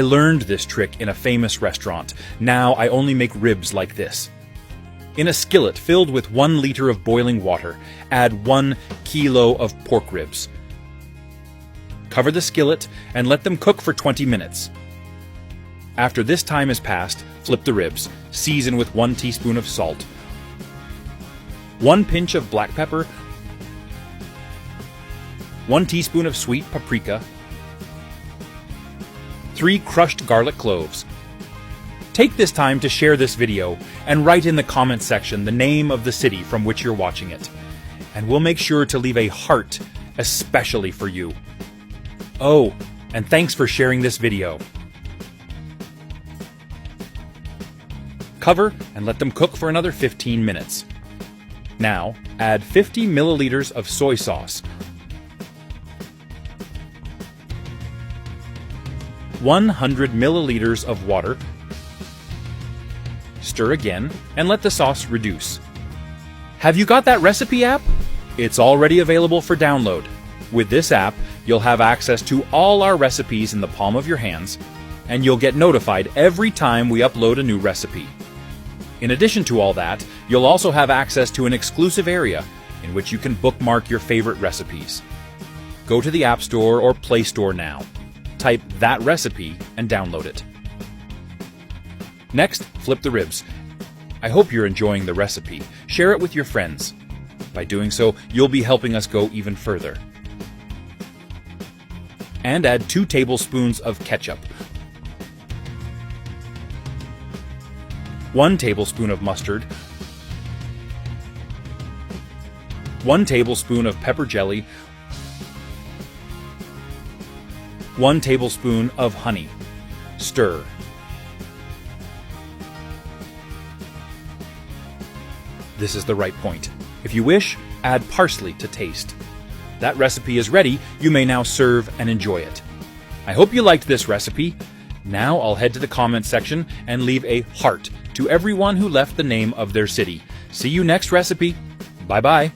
I learned this trick in a famous restaurant. Now I only make ribs like this. In a skillet filled with 1 liter of boiling water, add 1 kilo of pork ribs. Cover the skillet and let them cook for 20 minutes. After this time has passed, flip the ribs, season with 1 teaspoon of salt, 1 pinch of black pepper, 1 teaspoon of sweet paprika, 3 crushed garlic cloves. Take this time to share this video and write in the comment section the name of the city from which you're watching it. And we'll make sure to leave a heart especially for you. Oh, and thanks for sharing this video. Cover and let them cook for another 15 minutes. Now, add 50 milliliters of soy sauce, 100 milliliters of water, stir again, and let the sauce reduce. Have you got that recipe app? It's already available for download. With this app, you'll have access to all our recipes in the palm of your hands, and you'll get notified every time we upload a new recipe. In addition to all that, you'll also have access to an exclusive area in which you can bookmark your favorite recipes. Go to the App Store or Play Store now. Type that recipe and download it. Next, flip the ribs. I hope you're enjoying the recipe. Share it with your friends. By doing so, you'll be helping us go even further. And add 2 tablespoons of ketchup, 1 tablespoon of mustard, 1 tablespoon of pepper jelly, 1 tablespoon of honey. Stir. This is the right point. If you wish, add parsley to taste. That recipe is ready. You may now serve and enjoy it. I hope you liked this recipe. Now I'll head to the comment section and leave a heart to everyone who left the name of their city. See you next recipe. Bye-bye.